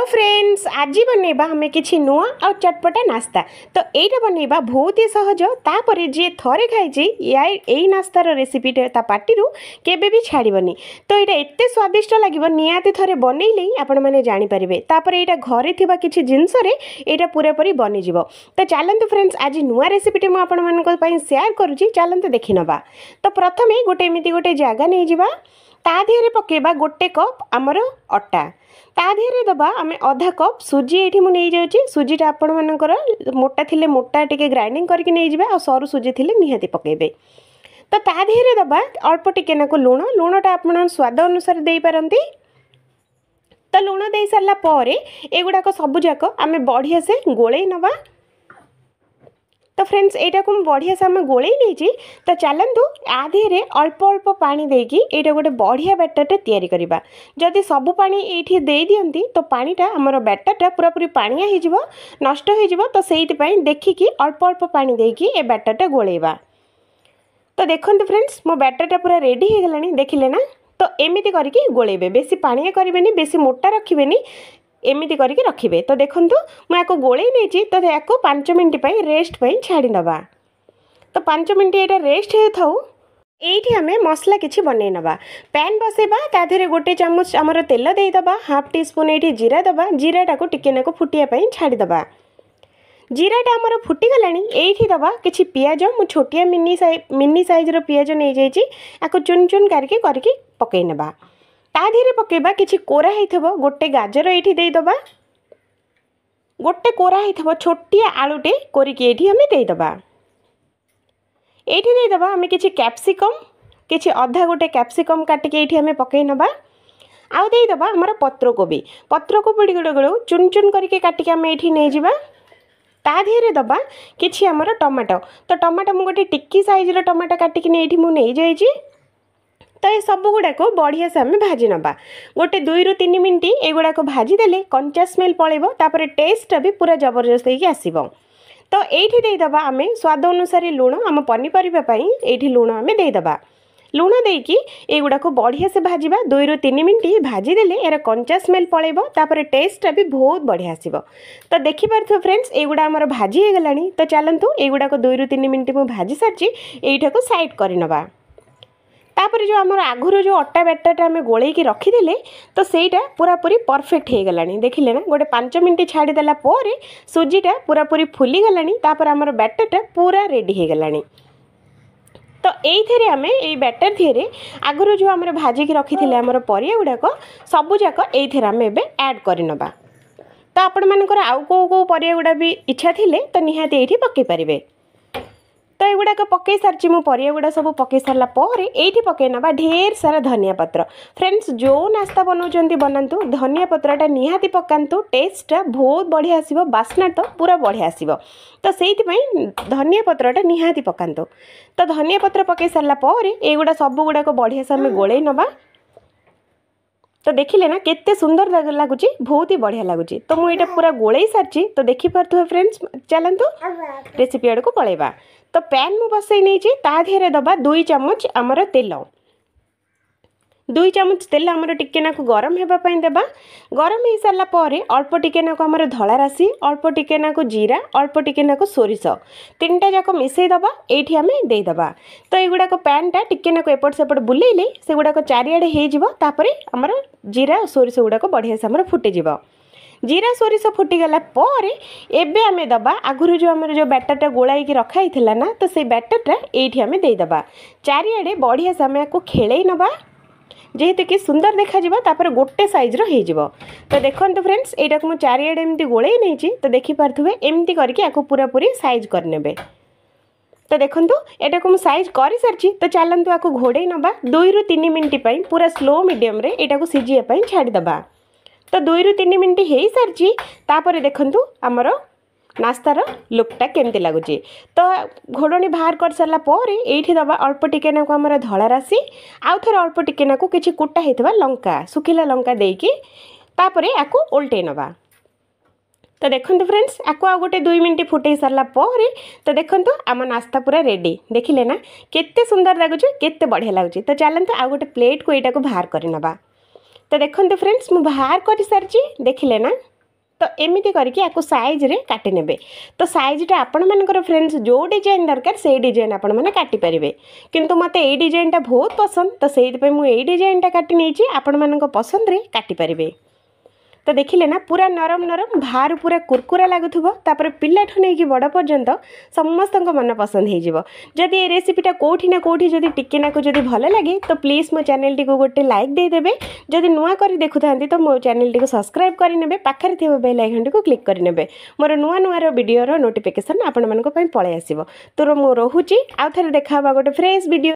Friends आज बनैबा हमें किसी नुआ आ चटपटा नास्ता। तो यहीटा बनैबा बहुत ही सहज। तापर जी थरे खाई यही नास्तार रेसिपी ता पार्टी केबे भी छाड़बनी। तो यहाँ एत स्वादिष्ट लगे निहाती थरे बनैले आपण मैंने जानीपारे। तापर यहाँ घरे थिबा किछि जिनसरे यहाँ पूरापूरी बनीज। तो चलतु फ्रेंड्स आज नुआ रेसिपीटे मुझे सेयार करुँची, चलतु देखि नबा। तो प्रथमे गोटे एमती गोटे जगह नहीं जावा, ता देहरे पकेबा गोटे कप आमर अटा, ता देहरे दबा आम आधा कप सुजी। ये मुझे जाऊँगी सुजीटा आपण मानकर मोटा थिले मोटा टिके ग्राइंडिंग करके नहीं जाए, आ सरू सुजी थिले निहाती पकेबे। तो ता देहरे दबा अल्प टिके नाको लुण, लुणटा आपण स्वाद अनुसार दे पारंती। तो लुण दे सारा पर एगुड़ाक सबुजाक आम बढ़िया से गोले नवा। तो फ्रेंड्स यहाँ को बढ़िया से आम गोले नहीं। तो चलतु आधे अल्प अल्प पानी देकी यहाँ गोटे बढ़िया बैटरटे तैयारी करवा। जदि सबू पानी ये दे दियंती तो पानीटा आमर बैटरटा पूरा पूरी पानिया हो नष्ट हो। तो से देखिकी अल्प अल्प पानी देकी ए बैटरटा गोलेवा। तो देखते फ्रेंड्स मो बैटरटा पूरा रेडी हो गलानी, देखिले ना। तो एमती करके गोलेबे, बेसी पानिया करेंगे, बेसी मोटा रखिबेनी, एमती करके रखिए। तो देखु मुझे गोले नहीं, तो या 5 मिनट रेस्ट छाड़ी नवा। तो 5 मिनट ये रेस्ट हो ये आम मसला किसी बनई नवा। पैन बसेबा, ता देहरे गोटे चामच आमर तेल देदबा, हाफ टी स्पून ये जीरा दबा। जीराटा को टिके नाको फुटिया छाड़ीदबा। जीराटा आमर फुटीगलानी, ये दबा किसी पियाज। मु छोटिया मिनी साइज्र पियाज नहीं जाइए, चुन चुन करके पकई नवा। ता देहरे पकेबा किसी कोरा होइथबो, गोटे गाजर ये देदबा, गोटे कोरा होइथबो छोटिया आलुटे कोरिकी ये आम देदबा। ये देदबा आम किसी कैप्सिकम, किसी अधा गोटे कैप्सिकम काटिके ये आम पकई नबा। आउ देदबा आमर पत्रकोबी, पत्रकोबी गुड़ चुन चुन करके काटिके आम ये नहीं जावा। ता देहरे दबा किसी आमर टमाटो। तो टमाटो मु गोटे टिक्की साइज्र टमाटो काटिके ये नहीं जाइए। तो ये सब गुड़ाक बढ़िया से आम भाजी नवा। गोटे 2 ରୁ 3 मिनट एगुड़ाक भाजीदेले कंचा स्मेल पलैब, तापर टेस्टा भी पूरा जबरदस्त होगी आसब। तो ये देदबा आम स्वाद अनुसार लुण, आम पनीपरिया ये लुण आम देदबा। लुण देकी एगुड़ाक बढ़िया से भाजवा। 2 ରୁ 3 मिनट भाजीदेले यार कंचा स्मेल पलैब, तापर टेस्टा भी बहुत बढ़िया आसब। तो देखिपार फ्रेंड्स एगुड़ा आमर भाजी हो गलानी। तो चलतु एगुड़ाक 2 ରୁ 3 मिनट मुझे भाजी सारी यहीटा को साइड करनवा। तापर जो आमर आगुरी जो अटा बैटरटा आम गोले रखीदे, तो सहीटा पूरा पूरी परफेक्ट हो गलानी। देखिले ना, गोटे 5 मिनट छाड़देला सुजीटा पूरा पूरी फुली गलानी। तापर आमर बैटरटा पूरा रेडी हो गलानी। तो ये आम ये बैटर थेरे आगुरी जो आम भाजिकी रखी आमर परिया गुड़ाक सबूजाक ये आम एबे ऐड करनबा। तो आपण मानकर आउ को परिया गुड़ा भी इच्छा थिले तो निहाती ये पकई पारे। तो युवाक पकई सारी मु परिया गुड़ा सब पकई सारापर ये पकई ना ढेर सारा धनिया पत्र। फ्रेंड्स जो नास्ता बनाऊँ बनातु धनिया पत्रटा निहाती पकातु, टेस्टा बहुत बढ़िया आसो, बास्ना तो पूरा बढ़िया आसो। तो से धनिया पत्रटा निहाती पकातु। तो धनिया पत्र पकई सारापर युवा सब गुड़ाक बढ़िया से आम गोले नवा। तो देखिले ना केते सुंदर लगुच, बहुत ही बढ़िया लगुच। तो मुझे पूरा गोले सारी। तो देखिपे फ्रेंड्स चलतु रेसिपी आड़ को पलैबा। तो पैन मु बसई नहीं, ता देहरे दबा 2 चामच आमर तेल। 2 चामच तेल आमर टिके नाकु गरम होगापाई देबा। गरम हो सारापर अल्प टिके नाकु आमर धला राशि, अल्प टिके नाकु जीरा, अल्प टिके नाकु सोरिष, 3टा जाक मिसई दबा एठी आम देदबा। तो युवाक पैनटा टिके नाकु एपट सेपट बुलेइले से गुड़ाक चारिआडे हो, तापर आमर जीरा सोरिष गुड़ाक बढ़िया से आमर फुटीजिव। जीरा सोरिष फुटीगला एबे आम दबा आगुरी जो आम जो बैटरटा गोलाई रखाई ना, तो से बैटरटा ये आम देदबा। चारिआडे बढ़िया से आम आपको खेलई नवा, जेहेतु कि सुंदर देखा तापर गोटे साइज्र हो। तो देखो फ्रेंड्स यहाँ को मुझे चारिआडे एमती गोले नहीं। तो देखिपे एमती करके पूरा पूरी साइज करने। तो देखो यहाँ को मुझे साइज कर सारी। तो चलतु आपको घोड़े नवा 2 ରୁ 3 मिनट पूरा स्लो मीडियम रे यहाँ को सीझापी छाड़ीदबा। तो 2 ରୁ 3 मिनट हो सारी। तापर देखु आमर नास्तार लुकटा केमती लगुच। तो घोड़नी बाहर कर सारापर ये दबा अल्प टिके नाकु आमर धला राशि, आउ थे अल्प टिके नाकु किछि कुटा होइथबा लंका, सुखिला लंका देकी तापर याकू ओल्टे नवा। तो देखो फ्रेंड्स आपको आ गोटे 2 मिनट फुटे सारापर तो देखो आम नास्ता पूरा रेडी। देखिले ना केते सुंदर लगुच, केते बढ़िया लगुच। तो चलते आ गोटे प्लेट को यहाँ को बाहर करनबा। तो देखो फ्रेंड्स मु बाहर कर सारी। देखिले ना तो एमती करके आपको साइज रे काटी नेबे। तो साइजटा आपण मानकर फ्रेंड्स जो डिजाइन दरकार से डिजाइन आपण मैंने काटी पारे, किंतु मते ए डिजाइनटा बहुत पसंद तो से मुझे डिजाइनटा काटी नहीं आपण मान पसंद रे काटी पारे। तो देखिले ना पूरा नरम नरम बाहर पूरा कुरकुरा लगुव, तापर पिलाठू नहीं कि बड़ पर्यंत समस्त मन पसंद हो। जदि ये रेसिपीटा कौटी ना कौटी जदि टिके नाकु जदि भल लगे तो प्लीज मो चैनल टी को गोटे लाइक देदेवे। जदि नुआ कर देखु तो मो चैनल टी को सब्सक्राइब करने, पाखे थे बेल आइकन टी को क्लिक करने, मोर नुआ नुआ वीडियो नोटिफिकेशन आपण मानक पळै आसीबो। तो मो रोहुची आउ थरे देखा गोटे फ्रेश वीडियो।